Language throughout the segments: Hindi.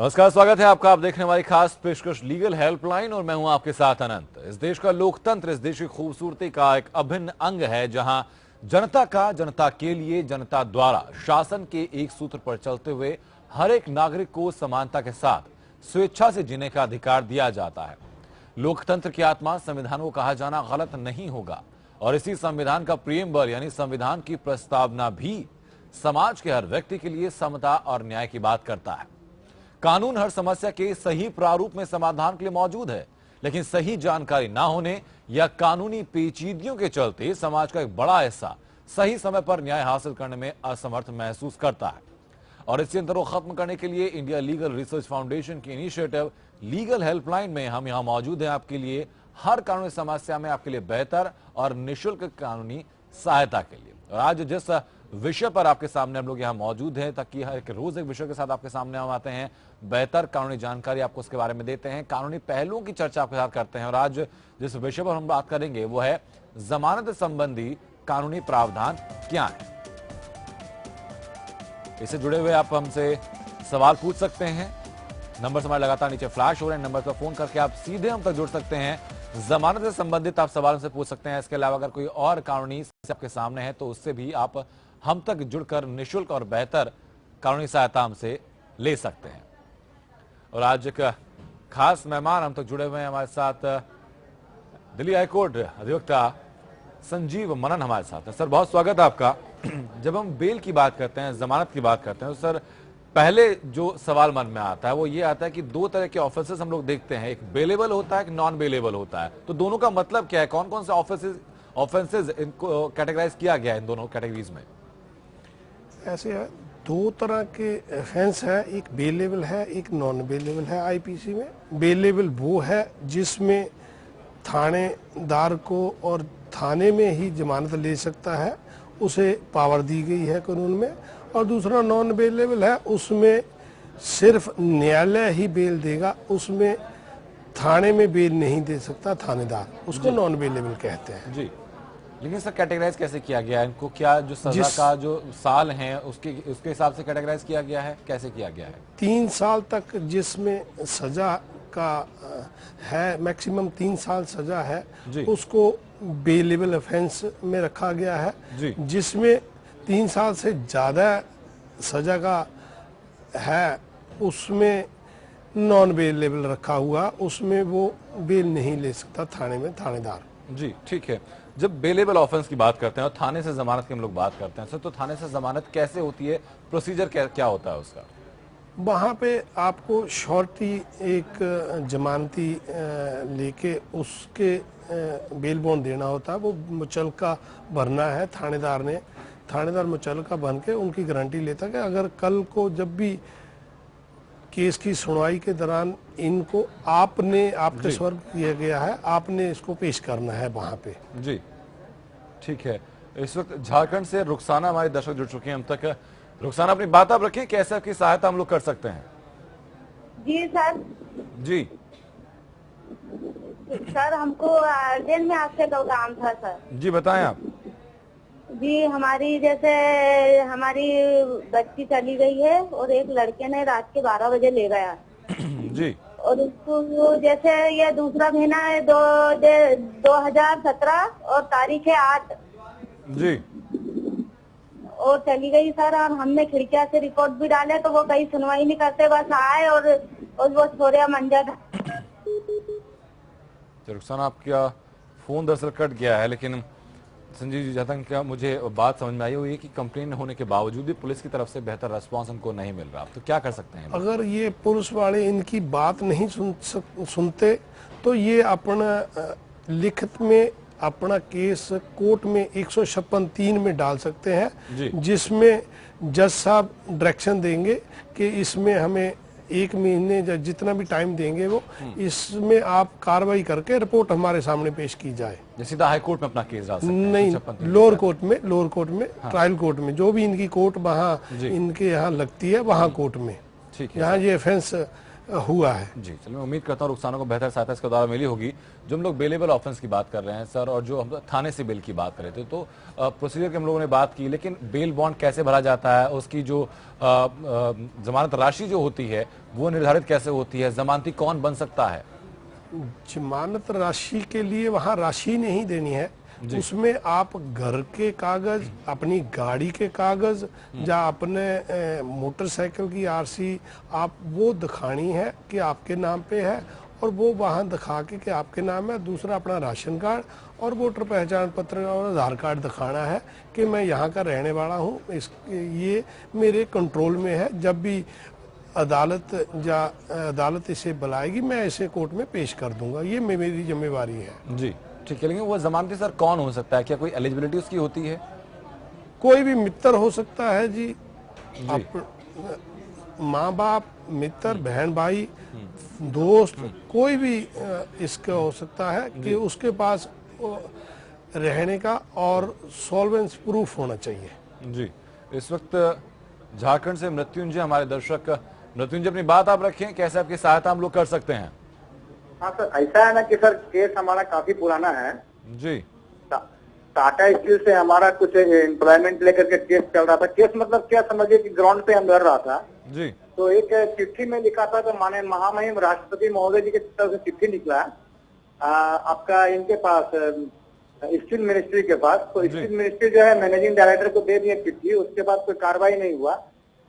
नमस्कार, स्वागत है आपका। आप देखने वाली खास पेशकश लीगल हेल्पलाइन और मैं हूं आपके साथ अनंत। इस देश का लोकतंत्र इस देश की खूबसूरती का एक अभिन्न अंग है, जहां जनता का जनता के लिए जनता द्वारा शासन के एक सूत्र पर चलते हुए हर एक नागरिक को समानता के साथ स्वेच्छा से जीने का अधिकार दिया जाता है। लोकतंत्र की आत्मा संविधान को कहा जाना गलत नहीं होगा और इसी संविधान का प्रियम्बल यानी संविधान की प्रस्तावना भी समाज के हर व्यक्ति के लिए समता और न्याय की बात करता है। कानून हर समस्या के सही प्रारूप में समाधान के लिए मौजूद है, लेकिन सही जानकारी ना होने या कानूनी पेचीदगियों के चलते समाज का एक बड़ा हिस्सा सही समय पर न्याय हासिल करने में असमर्थ महसूस करता है। और इसी अंतर को खत्म करने के लिए इंडिया लीगल रिसर्च फाउंडेशन की इनिशिएटिव लीगल हेल्पलाइन में हम यहां मौजूद हैं आपके लिए हर कानूनी समस्या में आपके लिए बेहतर और निःशुल्क कानूनी सहायता के लिए। और आज जिस विषय पर आपके सामने हम लोग यहाँ मौजूद हैं, ताकि हर एक रोज एक विषय के साथ आपके सामने हम आते हैं, बेहतर कानूनी जानकारी आपको उसके बारे में देते हैं, कानूनी पहलुओं की चर्चा आपके साथ करते हैं। और आज जिस विषय पर हम बात करेंगे वो है जमानत संबंधी कानूनी प्रावधान क्या है। इससे जुड़े हुए आप हमसे सवाल पूछ सकते हैं। नंबर हमारे लगातार नीचे फ्लैश हो रहे हैं, नंबर पर फोन करके आप सीधे हम तक जुड़ सकते हैं। जमानत से संबंधित आप सवाल से पूछ सकते हैं। इसके अलावा अगर कोई और कानूनी समस्या आपके सामने है तो उससे भी आप हम तक जुड़कर निःशुल्क और बेहतर कानूनी सहायता हमसे ले सकते हैं। और आज एक खास मेहमान हम तक जुड़े हुए हैं हमारे साथ, दिल्ली हाईकोर्ट अधिवक्ता संजीव मनन हमारे साथ है। सर, बहुत स्वागत है आपका। जब हम बेल की बात करते हैं, जमानत की बात करते हैं, तो सर पहले जो सवाल मन में आता है वो ये आता है कि दो तरह के ऑफेंसेस हम लोग देखते हैं, एक बेलेबल होता है, एक नॉन बेलेबल होता है। तो दोनों का मतलब क्या है, कौन कौन से ऑफेंसेस इनको कैटेगराइज किया गया है इन दोनों कैटेगरीज में? ऐसे है, दो तरह के ऑफेंस है, एक बेलेबल है, एक नॉन बेलेबल है। आईपीसी में बेलेबल वो है जिसमें थानेदार को और थाने में ही जमानत ले सकता है, उसे पावर दी गई है कानून में। और दूसरा नॉन बेलेबल है, उसमें सिर्फ न्यायालय ही बेल देगा, उसमें थाने में बेल नहीं दे सकता थानेदार, उसको नॉन बेलेबल कहते हैं जी। लेकिन सर कैटेगराइज कैसे किया गया है इनको? क्या जो सजा का जो साल है उसके हिसाब से कैटेगराइज किया गया है, कैसे किया गया है? 3 साल तक जिसमें सजा का है, मैक्सिमम 3 साल सजा है, उसको बेलेबल ऑफेंस में रखा गया है। जिसमें 3 साल से ज्यादा सजा का है उसमें नॉन बेलेबल रखा हुआ, उसमें वो बेल नहीं ले सकता थाने में थानेदार। जी, ठीक है। जब बेलेबल ऑफेंस की बात करते हैं और थाने से जमानत की हम लोग बात करते हैं सर, तो थाने से जमानत कैसे होती है, प्रोसीजर क्या होता है उसका? वहाँ पे आपको श्योरिटी एक जमानती लेके उसके बेल बॉन्ड देना होता है, वो मुचलका भरना है थानेदार मुचलका भर के उनकी गारंटी लेता है कि अगर कल को जब भी केस की सुनवाई के दौरान इनको आपके स्वर्ग किया गया है, आपने इसको पेश करना है वहाँ पे। जी, ठीक है। इस वक्त झारखंड से रुखसाना हमारे दर्शक जुड़ चुके हैं हम तक। रुखसाना, अपनी बात आप रखें, कैसे आपकी सहायता हम लोग कर सकते हैं? जी सर। जी सर, हमको अर्जेंट में आपसे दो काम था सर। जी, बताएं आप। जी, हमारी बच्ची चली गई है और एक लड़के ने रात के 12 बजे ले गया जी। और उसको जैसे ये दूसरा महीना है 2017 और तारीख है 8 जी, और चली गई सर। और हमने खिड़किया से रिपोर्ट भी डाले तो वो कहीं सुनवाई नहीं करते, बस आए और वो छोड़िया मंजा था। रुखसाना, आपका फोन दरअसल कट गया है, लेकिन संजीव जी, जहाँ तक क्या मुझे बात समझ में आई हुई है कि कंप्लेन होने के बावजूद भी पुलिस की तरफ से बेहतर रिस्पांस हमको नहीं मिल रहा, तो क्या कर सकते हैं? अगर ये पुलिस वाले इनकी बात नहीं सुनते तो ये अपना लिखित में अपना केस कोर्ट में 156(3) में डाल सकते हैं, जिसमें जज साहब डायरेक्शन देंगे कि इसमें हमें 1 महीने जितना भी टाइम देंगे वो इसमें आप कार्रवाई करके रिपोर्ट हमारे सामने पेश की जाए। सीधा हाई कोर्ट में अपना केस डाल सकते हैं? नहीं, लोअर कोर्ट में ट्रायल कोर्ट में, जो भी इनकी कोर्ट वहाँ इनके यहाँ लगती है वहाँ कोर्ट में। यहाँ ये ऑफेंस हुआ है। जी, चलिए मैं उम्मीद करता हूँ रुखसाना को बेहतर सहायता इसके द्वारा मिली होगी। जो हम लोग बेलेबल ऑफेंस की बात कर रहे हैं सर, और जो हम थाने से बेल की बात कर रहे थे, तो प्रोसीजर की हम लोगों ने बात की, लेकिन बेल बॉन्ड कैसे भरा जाता है, उसकी जो जमानत राशि जो होती है वो निर्धारित कैसे होती है, जमानती कौन बन सकता है? जमानत राशि के लिए वहाँ राशि नहीं देनी है, उसमें आप घर के कागज, अपनी गाड़ी के कागज या अपने मोटरसाइकिल की आरसी आप वो दिखानी है कि आपके नाम पे है, और वो वहाँ दिखा के कि आपके नाम है। दूसरा अपना राशन कार्ड और वोटर पहचान पत्र और आधार कार्ड दिखाना है कि मैं यहाँ का रहने वाला हूँ, ये मेरे कंट्रोल में है। जब भी अदालत इसे बुलाएगी मैं इसे कोर्ट में पेश कर दूंगा, ये मेरी जिम्मेवारी है। जी ठीक है, लेकिन वो जमानती सर कौन हो सकता है? क्या कोई एलिजिबिलिटी उसकी होती है? कोई भी मित्र हो सकता है जी, माँ बाप, मित्र, बहन भाई, दोस्त, कोई भी इसका हो सकता है कि उसके पास रहने का और सॉल्वेंस प्रूफ होना चाहिए। जी, इस वक्त झारखंड से मृत्युंजय हमारे दर्शक। मृत्युंजय, अपनी बात आप रखें, कैसे आपकी सहायता हम लोग कर सकते हैं? हाँ सर, ऐसा है ना कि सर केस हमारा काफी पुराना है जी। टाटा स्टील से हमारा कुछ एम्प्लॉयमेंट लेकर के केस चल रहा था। केस मतलब क्या समझिए कि ग्राउंड पे हम लड़ रहा था जी। तो एक चिट्ठी में लिखा था, तो माने महामहिम राष्ट्रपति महोदय जी की तरफ से चिट्ठी निकला आपका इनके पास स्टील मिनिस्ट्री के पास। तो स्टील मिनिस्ट्री जो है मैनेजिंग डायरेक्टर को दे दिया चिट्ठी, उसके बाद कोई कार्रवाई नहीं हुआ।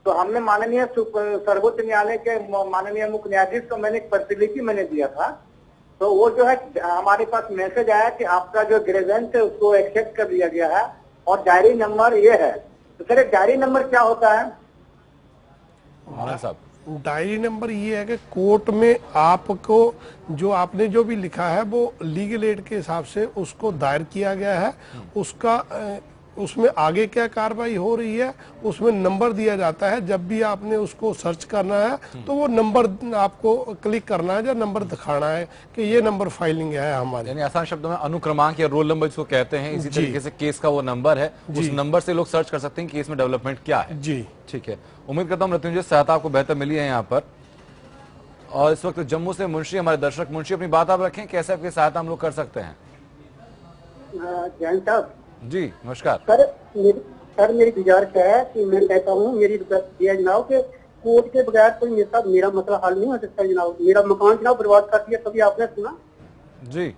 तो हमने माननीय सर्वोच्च न्यायालय के माननीय मुख्य न्यायाधीश को मैंने एक प्रतिलिपि मैंने दिया था। तो वो जो है हमारे पास मैसेज आया कि आपका जो ग्रेवेंस है उसको एक्सेप्ट कर लिया गया है और डायरी नंबर ये है। तो सर डायरी नंबर क्या होता है? साहब, डायरी नंबर ये है कि कोर्ट में आपको जो आपने जो भी लिखा है वो लीगल एड के हिसाब से उसको दायर किया गया है। उसका उसमें आगे क्या कार्रवाई हो रही है उसमें नंबर दिया जाता है। जब भी आपने उसको सर्च करना है तो वो नंबर आपको क्लिक करना है, जो नंबर दिखाना है कि ये नंबर फाइलिंग है हमारी। यानी आसान शब्दों में अनुक्रमांक या रोल नंबर जिसको कहते हैं, इसी तरीके से केस का वो नंबर है, उस नंबर से लोग सर्च कर सकते हैं केस में डेवलपमेंट क्या है। जी ठीक है, उम्मीद करता हूँ मृत्युंजय सहायता आपको बेहतर मिली है यहाँ पर। और इस वक्त जम्मू से मुंशी हमारे दर्शक। मुंशी, अपनी बात आप रखें, कैसे आपकी सहायता हम लोग कर सकते हैं? जैन साहब जी नमस्कार। सर मेरी गुजारिश है कि मैं कहता हूँ, मेरी रिक्वेस्ट है जनाब कि कोर्ट के बगैर कोई मेरा मसला हल नहीं हो सकता जनाब। मेरा मकान जनाब बर्बाद कर दिया, कभी आपने सुना? जी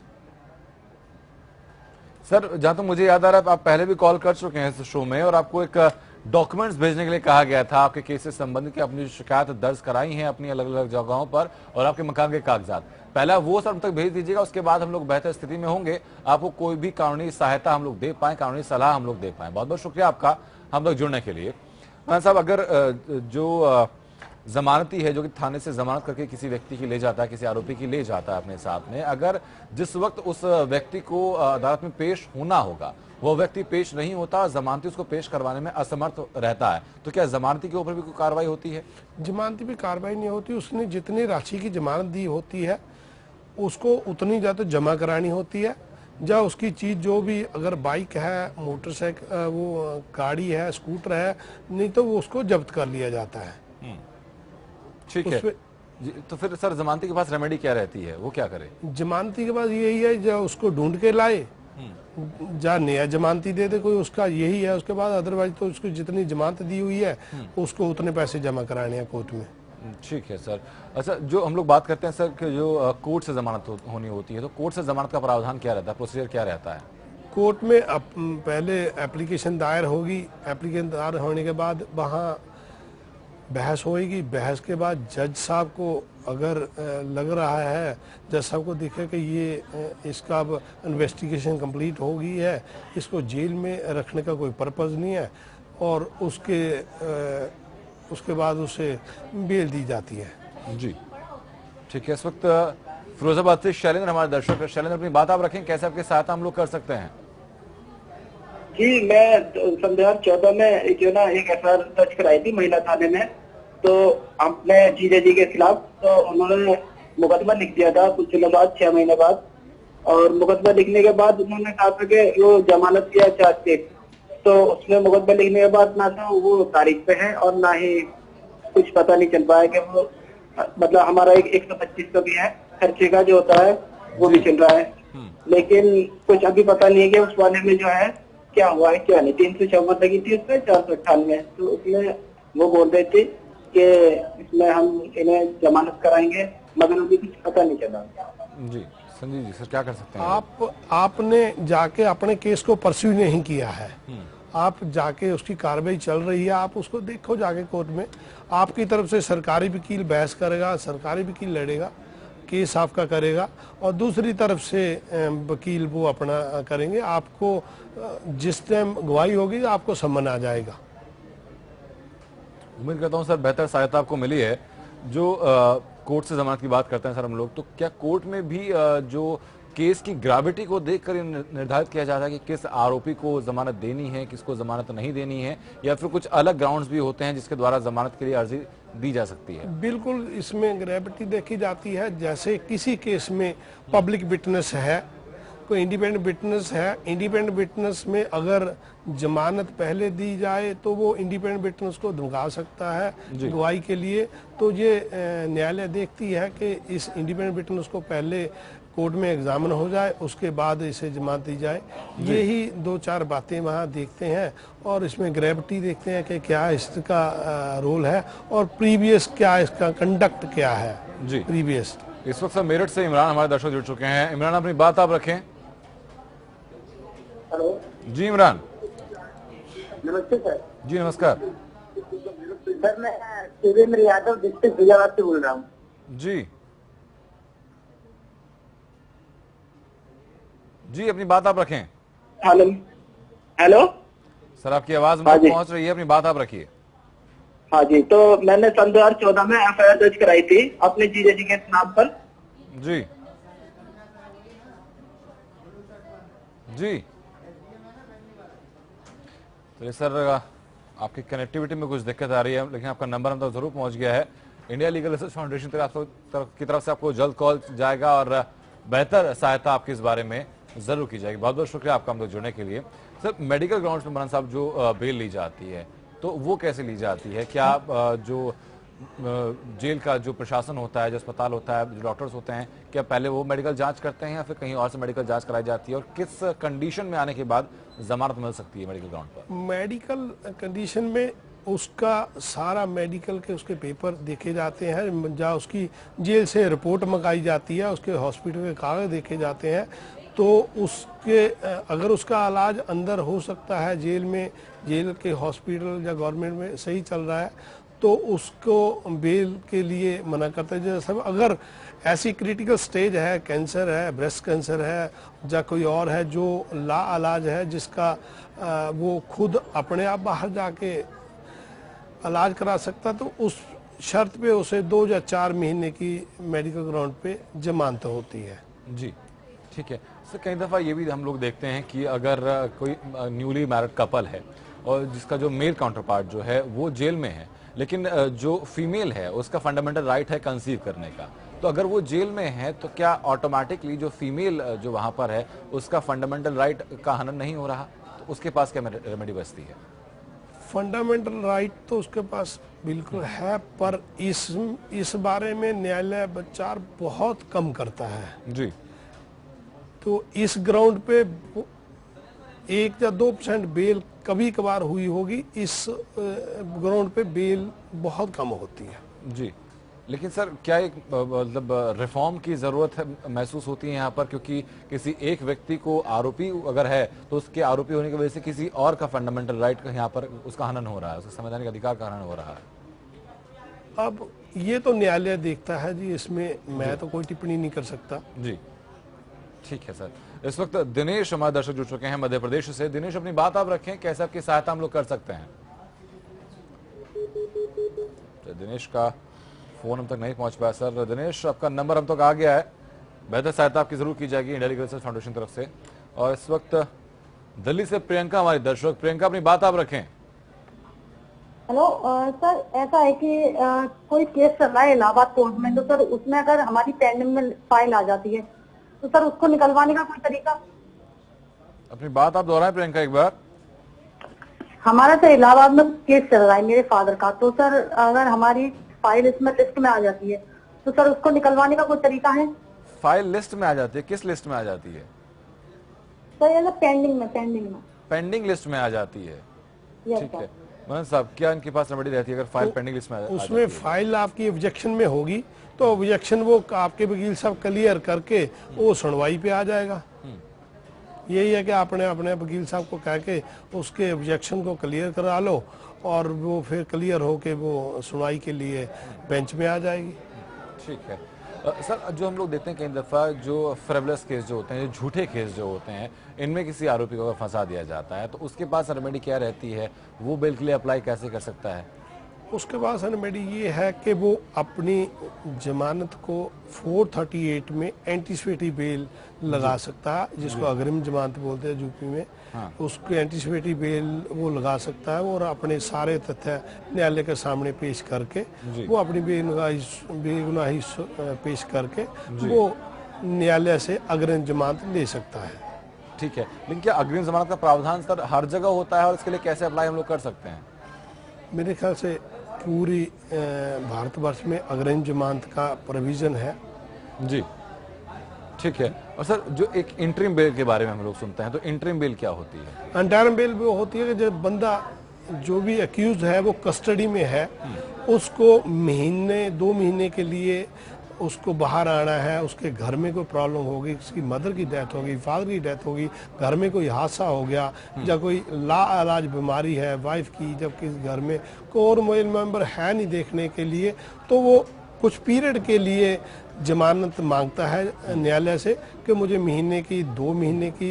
सर, जहां तक मुझे याद आ रहा है आप पहले भी कॉल कर चुके हैं इस शो में और आपको एक डॉक्यूमेंट्स भेजने के लिए कहा गया था, आपके केस से संबंधित, अपनी शिकायत दर्ज कराई है अपनी अलग अलग जगहों पर और आपके मकान के कागजात। पहला वो सब तक भेज दीजिएगा, उसके बाद हम लोग बेहतर स्थिति में होंगे, आपको कोई भी कानूनी सहायता हम लोग दे पाए, कानूनी सलाह हम लोग दे पाए। बहुत बहुत शुक्रिया आपका हम लोग जुड़ने के लिए। साहब, अगर जो जमानती है जो कि थाने से जमानत करके किसी व्यक्ति की ले जाता है, किसी आरोपी की ले जाता है अपने साथ में, अगर जिस वक्त उस व्यक्ति को अदालत में पेश होना होगा वो व्यक्ति पेश नहीं होता, जमानती उसको पेश करवाने में असमर्थ रहता है, तो क्या जमानती के ऊपर भी कोई कार्रवाई होती है? जमानती पे कार्रवाई नहीं होती। उसने जितनी राशि की जमानत दी होती है उसको उतनी ज्यादा जमा करानी होती है। या उसकी चीज जो भी, अगर बाइक है, मोटरसाइकिल, वो गाड़ी है, स्कूटर है, नहीं तो वो उसको जब्त कर लिया जाता है। ठीक है, तो फिर सर जमानती के पास रेमेडी क्या रहती है, वो क्या करे? जमानती के पास यही है, जो उसको ढूंढ के लाए, जा नया जमानती दे दे कोई, उसका यही है। उसके बाद अदरवाइज तो उसको जितनी जमानत दी हुई है उसको उतने पैसे जमा कराने हैं कोर्ट में। ठीक है सर। अच्छा, जो हम लोग बात करते हैं सर कि जो कोर्ट से जमानत होनी होती है, तो कोर्ट से जमानत का प्रावधान क्या रहता है, प्रोसीजर क्या रहता है? कोर्ट में पहले एप्लीकेशन दायर होगी, एप्लीकेशन दायर होने के बाद वहाँ बहस होएगी। बहस के बाद जज साहब को अगर लग रहा है, जज साहब को दिखे कि ये इसका अब इन्वेस्टिगेशन कंप्लीट हो गई है, इसको जेल में रखने का कोई पर्पज़ नहीं है, और उसके बाद उसे बेल दी जाती है। जी ठीक है, इस वक्त फिरोजाबाद से शैलेंद्र हमारे दर्शक है। शैलेंद्र, अपनी बात आप रखें, कैसे आपकी सहायता हम लोग कर सकते हैं? जी, मैं 2014 में जो ना एक एफआईआर दर्ज कराई थी महिला थाने में, तो अपने जीजा जी के खिलाफ। तो उन्होंने मुकदमा लिख दिया था कुछ दिनों बाद, 6 महीने बाद। और मुकदमा लिखने के बाद उन्होंने कहा था कि वो जमानत किया चार्जशीट, तो उसमें मुकदमा लिखने के बाद ना तो वो तारीख पे है और ना ही कुछ पता नहीं चल पाया कि वो मतलब हमारा एक 125 का भी है, खर्चे का जो होता है वो भी चल रहा है। लेकिन कुछ अभी पता नहीं है कि उस वाले में जो है क्या हुआ है क्या नहीं। 354 लगी थी उसमें 498, तो उसमें वो बोल रहे थे कि इसमें हम इन्हें जमानत कराएंगे, मगर अभी कुछ पता नहीं चला। जी संजीव जी, सर क्या कर सकते हैं? आपने जाके अपने केस को परस्यू नहीं किया है, आप जाके उसकी कार्रवाई चल रही है, आप उसको देखो जाके कोर्ट में। आपकी तरफ से सरकारी वकील बहस करेगा, सरकारी वकील लड़ेगा, केस आपका करेगा, और दूसरी तरफ से वकील वो अपना करेंगे। आपको जिस टाइम गवाही होगी आपको सम्मन आ जाएगा। उम्मीद करता हूं सर बेहतर सहायता आपको मिली है। जो कोर्ट से जमानत की बात करते हैं सर हम लोग, तो क्या कोर्ट में भी जो केस की ग्रेविटी को देखकर निर्धारित किया जाता है कि किस आरोपी को जमानत देनी है, किसको जमानत नहीं देनी है, या फिर कुछ अलग ग्राउंड्स भी होते हैं जिसके द्वारा जमानत के लिए अर्जी दी जा सकती है? बिल्कुल, इसमें ग्रेविटी देखी जाती है। जैसे किसी केस में पब्लिक विटनेस है, कोई इंडिपेंडेंट विटनेस है, इंडिपेंडेंट विटनेस में अगर जमानत पहले दी जाए तो वो इंडिपेंडेंट विटनेस को धमका सकता है गवाही के लिए। तो ये न्यायालय देखती है कि इस इंडिपेंडेंट विटनेस को पहले कोर्ट में एग्जामिन हो जाए, उसके बाद इसे जमानत दी जाए। यही 2-4 बातें वहाँ देखते हैं, और इसमें ग्रेविटी देखते हैं कि क्या इसका रोल है और प्रीवियस क्या इसका कंडक्ट क्या है जी प्रीवियस। इस वक्त सर मेरठ से इमरान हमारे दर्शक जुड़ चुके हैं। इमरान, अपनी बात आप रखें। हेलो जी इमरान। नमस्ते सर। जी नमस्कार। सर मैं शिवेंद्र यादव डिस्ट्रिक्ट फैजाबाद से बोल रहा हूँ। जी जी, अपनी बात आप रखें। हेलो हेलो सर आपकी आवाज मुझे पहुंच रही है, अपनी बात आप रखिए। हाँ जी, तो मैंने सन 2014 में FIR दर्ज कराई थी अपने जीजा जी के नाम पर। जी जी, तो सर आपकी कनेक्टिविटी में कुछ दिक्कत आ रही है, लेकिन आपका नंबर हम तक जरूर पहुंच गया है। इंडिया लीगल रिसर्च फाउंडेशन की तरफ से आपको जल्द कॉल जाएगा और बेहतर सहायता आपकी इस बारे में जरूर की जाएगी। बहुत बहुत शुक्रिया आपका हम लोग जुड़ने के लिए। सर मेडिकल ग्राउंड्स में मरान साहब जो बेल ली जाती है तो वो कैसे ली जाती है? क्या जो जेल का जो प्रशासन होता है, जो अस्पताल होता है, जो डॉक्टर्स होते हैं, क्या पहले वो मेडिकल जांच करते हैं या फिर कहीं और से मेडिकल जांच कराई जाती है, और किस कंडीशन में आने के बाद जमानत मिल सकती है मेडिकल ग्राउंड पर? मेडिकल कंडीशन में उसका सारा मेडिकल के उसके पेपर देखे जाते हैं, जहाँ उसकी जेल से रिपोर्ट मंगाई जाती है, उसके हॉस्पिटल के कागज देखे जाते हैं। तो उसके अगर उसका इलाज अंदर हो सकता है जेल में, जेल के हॉस्पिटल या गवर्नमेंट में सही चल रहा है, तो उसको बेल के लिए मना करते हैं। जैसे अगर ऐसी क्रिटिकल स्टेज है, कैंसर है, ब्रेस्ट कैंसर है, या कोई और है जो ला इलाज है, जिसका वो खुद अपने आप बाहर जाके इलाज करा सकता, तो उस शर्त पे उसे 2 या 4 महीने की मेडिकल ग्राउंड पे जमानत होती है। जी ठीक है सर। कई दफ़ा ये भी हम लोग देखते हैं कि अगर कोई न्यूली मैरिड कपल है और जिसका जो मेल काउंटर पार्ट जो है वो जेल में है, लेकिन जो फीमेल है उसका फंडामेंटल राइट है कंसीव करने का, तो अगर वो जेल में है तो क्या ऑटोमेटिकली जो फीमेल जो वहां पर है उसका फंडामेंटल राइट का हनन नहीं हो रहा? तो उसके पास क्या रेमेडी बचती है? फंडामेंटल राइट तो उसके पास बिल्कुल है, पर इस बारे में न्यायालय विचार बहुत कम करता है जी। तो इस ग्राउंड पे 1 या 2% बेल कभी कभार हुई होगी, इस ग्राउंड पे बेल बहुत कम होती है। जी, लेकिन सर क्या एक मतलब रिफॉर्म की जरूरत है महसूस होती है यहाँ पर, क्योंकि किसी एक व्यक्ति को आरोपी अगर है तो उसके आरोपी होने की वजह से किसी और का फंडामेंटल राइट का यहाँ पर उसका हनन हो रहा है, उसका संवैधानिक अधिकार का हनन हो रहा है। अब ये तो न्यायालय देखता है जी, इसमें मैं तो कोई टिप्पणी नहीं कर सकता। जी ठीक है सर। इस वक्त दिनेश हमारे दर्शक जुड़ चुके हैं मध्य प्रदेश से। दिनेश, अपनी बात आप रखें, कैसे आपकी सहायता हम लोग कर सकते हैं? तो दिनेश का फोन हम तक नहीं पहुंच पाया। सर दिनेश, आपका नंबर हम तक आ गया है, बेहतर सहायता आपकी जरूर की जाएगी इंडिया लीगल रिसर्च फाउंडेशन तरफ से। और इस वक्त दिल्ली से प्रियंका हमारी दर्शक। प्रियंका, अपनी बात आप रखें। हेलो सर, ऐसा है कि कोई केस चल रहा है इलाहाबाद कोर्ट में, तो सर उसमें अगर हमारी पेंडिंग में फाइल आ जाती है तो सर उसको निकलवाने का कोई तरीका? अपनी बात आप दोहराएं प्रियंका एक बार। हमारा सर इलाहाबाद में केस चल रहा है मेरे फादर का, तो सर अगर हमारी फाइल इसमें लिस्ट में आ जाती है, तो सर उसको निकलवाने का कोई तरीका है? फाइल लिस्ट में आ जाती है, किस लिस्ट में आ जाती है? सर ये पेंडिंग में पेंडिंग लिस्ट में आ जाती है। यस ठीक सर। है मनन साहब, क्या इनके पास रेमेडी रहती है अगर फाइल पेंडिंग लिस्ट में आ जाती उसमें है? फाइल आपकी ऑब्जेक्शन में होगी तो ऑब्जेक्शन वो आपके वकील साहब क्लियर करके वो सुनवाई पे आ जाएगा। यही है कि आपने अपने वकील साहब को कह के उसके ऑब्जेक्शन को क्लियर करा लो और वो फिर क्लियर होके वो सुनवाई के लिए बेंच में आ जाएगी। ठीक है सर, जो हम लोग देखते हैं कई दफ़ा जो फ्रेवलेस केस जो होते हैं, जो झूठे केस जो होते हैं, इनमें किसी आरोपी को अगर फंसा दिया जाता है तो उसके पास रेमेडी क्या रहती है? वो बेल के लिए अप्लाई कैसे कर सकता है? उसके पास रेमेडी ये है कि वो अपनी जमानत को 438 में एंटीसिपेटरी बेल लगा सकता है, जिसको अग्रिम जमानत बोलते हैं यूपी में। उसको एंटीसिपेटरी बेल वो लगा सकता है और अपने सारे तथ्य न्यायालय के सामने पेश करके वो अपनी बेगुनाही पेश करके वो न्यायालय से अग्रिम जमानत ले सकता है। ठीक है, लेकिन क्या अग्रिम जमानत का प्रावधान सर हर जगह होता है और इसके लिए कैसे अप्लाई हम लोग कर सकते हैं? मेरे ख्याल से पूरी भारतवर्ष में अग्रिम जमानत का प्रोविजन है। जी ठीक है। और सर जो एक इंटरिम बेल के बारे में हम लोग सुनते हैं, तो इंटरिम बेल क्या होती है? इंटरिम बेल वो होती है कि जब बंदा जो भी अक्यूज है वो कस्टडी में है, उसको महीने 2 महीने के लिए उसको बाहर आना है, उसके घर में कोई प्रॉब्लम होगी, उसकी मदर की डेथ होगी, फादर की डेथ होगी, घर में कोई हादसा हो गया या कोई लाइलाज बीमारी है वाइफ की, जब किस घर में कोई और मेंबर है नहीं देखने के लिए, तो वो कुछ पीरियड के लिए जमानत मांगता है न्यायालय से कि मुझे महीने की 2 महीने की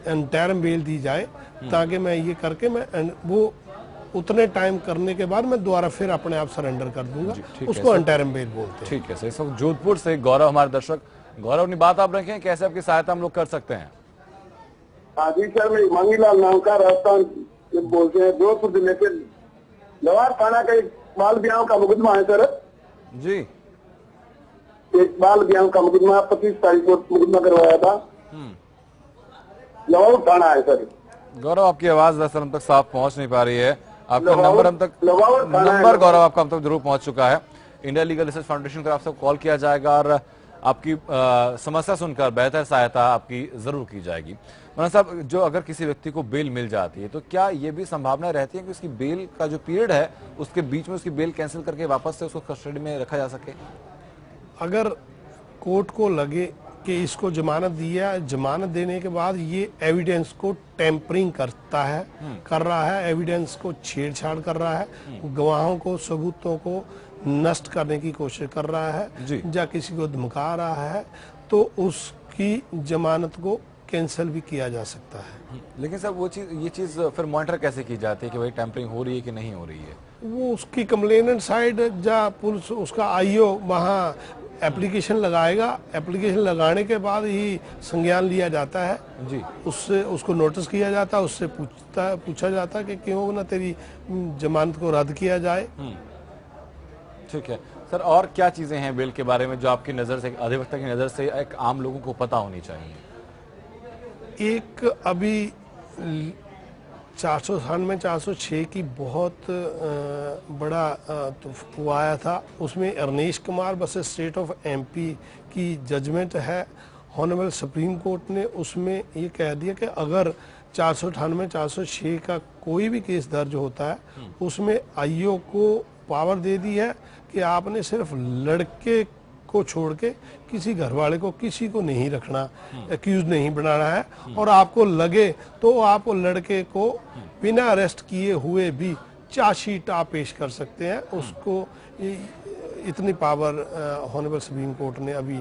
इंटरिम बेल दी जाए, ताकि मैं ये करके मैं वो उतने टाइम करने के बाद मैं दोबारा फिर अपने आप सरेंडर कर दूंगा। उसको इंटरिम बेल बोलते हैं। ठीक है सर। इस वक्त जोधपुर से गौरव हमारे दर्शक। गौरव, अपनी बात आप रखें, कैसे आपकी सहायता हम लोग कर सकते हैं? हाँ जी सर, मैं मंगीलाल नाम का राजस्थान बोलते हैं, जोधपुर जिले के लवार थाना का एक बाल विवाह का मुकदमा है सर जी। एक बाल विवाह का मुकदमा 25 तारीख को मुकदमा करवाया था, लवार थाना है सर। गौरव, आपकी आवाज दरअसल हम तक साफ पहुंच नहीं पा रही है। आपका लवार- नंबर हम तक लवार थाना है। नंबर गौरव आपका हम तक जरूर पहुंच चुका है। इंडिया लीगल रिसर्च फाउंडेशन की तरफ से कॉल किया जाएगा और आपकी समस्या सुनकर बेहतर सहायता आपकी जरूर की जाएगी। मनन साहब, जो अगर किसी व्यक्ति को बेल मिल जाती है तो क्या ये भी संभावना रहती है कि उसकी बेल का जो पीरियड है उसके बीच में उसकी बेल कैंसिल करके वापस से उसको कस्टडी में रखा जा सके? अगर कोर्ट को लगे कि इसको जमानत दिया, जमानत देने के बाद ये एविडेंस को टेम्परिंग कर रहा है, एविडेंस को छेड़छाड़ कर रहा है, गवाहों को सबूतों को नष्ट करने की कोशिश कर रहा है या किसी को धमका रहा है, तो उसकी जमानत को कैंसिल भी किया जा सकता है। लेकिन सर ये चीज फिर मॉनिटर कैसे की जाती है कि भाई टेम्परिंग हो रही है कि नहीं हो रही है? वो उसकी कंप्लेनेंट साइड या पुलिस उसका आईओ वहाँ एप्लीकेशन लगाएगा, एप्लीकेशन लगाने के बाद ही संज्ञान लिया जाता है जी। उससे उसको नोटिस किया जाता है, उससे पूछा जाता है कि क्यों ना तेरी जमानत को रद्द किया जाए। ठीक है सर, और क्या चीजें हैं बेल के बारे में जो आपकी नजर से, अधिवक्ता की नजर से एक आम लोगों को पता होनी चाहिए? एक अभी 406 की बहुत बड़ा वो आया था, उसमें Arnesh Kumar versus state of MP की जजमेंट है। ऑनरेबल सुप्रीम कोर्ट ने उसमें ये कह दिया कि अगर 498 406 का कोई भी केस दर्ज होता है, उसमें आईओ को पावर दे दी है कि आपने सिर्फ लड़के को छोड़ के किसी घर वाले को, किसी को नहीं रखना, एक्यूज नहीं बनाना है, और आपको लगे तो आप लड़के को बिना अरेस्ट किए हुए भी चार्जशीट आप पेश कर सकते हैं। उसको इतनी पावर ऑनरेबल सुप्रीम कोर्ट ने अभी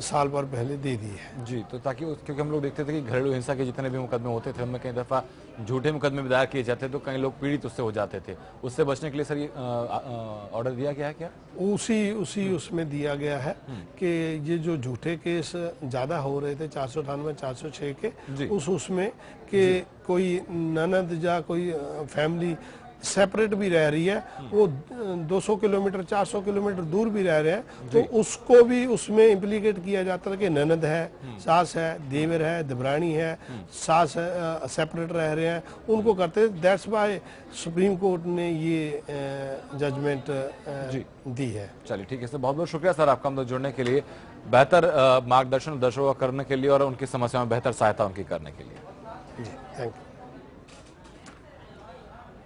साल भर पहले दे दी है जी। तो ताकि क्योंकि हम लोग देखते थे कि घरेलू हिंसा के जितने भी मुकदमे होते थे उनमें कई दफा झूठे मुकदमे भी दायर किए जाते, तो कई लोग पीड़ित उससे हो जाते थे। उससे बचने के लिए सर ये ऑर्डर दिया गया है क्या? उसी उसमें दिया गया है कि ये जो झूठे केस ज्यादा हो रहे थे 498 406 के, उसमें कि कोई ननद या कोई फैमिली सेपरेट भी रह रही है, वो 200 किलोमीटर 400 किलोमीटर दूर भी रह रहे हैं, तो उसको भी उसमें इम्प्लीकेट किया जाता है कि ननद है, सास है, देवर है, दबरानी है, सास है, सेपरेट रह रहे हैं, उनको करते हैं। दैट्स वाई सुप्रीम कोर्ट ने ये जजमेंट दी है। चलिए ठीक है सर, बहुत बहुत शुक्रिया सर आपका हमसे जुड़ने के लिए, बेहतर मार्गदर्शन दर्शकों का करने के लिए और उनकी समस्याओं में बेहतर सहायता उनकी करने के लिए। जी thank you.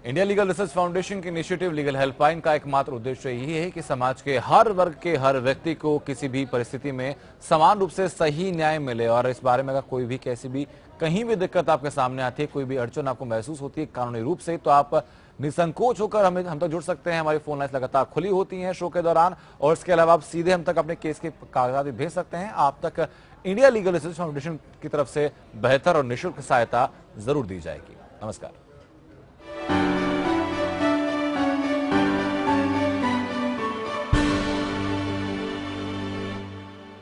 India legal research foundation की इनिशिएटिव लीगल हेल्पलाइन का एकमात्र उद्देश्य यही है कि समाज के हर वर्ग के हर व्यक्ति को किसी भी परिस्थिति में समान रूप से सही न्याय मिले। और इस बारे में अगर कोई भी कैसी भी कहीं भी दिक्कत आपके सामने आती है, कोई भी अड़चन आपको महसूस होती है कानूनी रूप से, तो आप निसंकोच होकर हम तक जुड़ सकते हैं। हमारी फोन लाइन्स लगातार खुली होती हैं शो के दौरान, और इसके अलावा आप सीधे हम तक अपने केस के कागजात भी भेज सकते हैं। आप तक इंडिया लीगल रिसर्च फाउंडेशन की तरफ से बेहतर और निःशुल्क सहायता जरूर दी जाएगी। नमस्कार।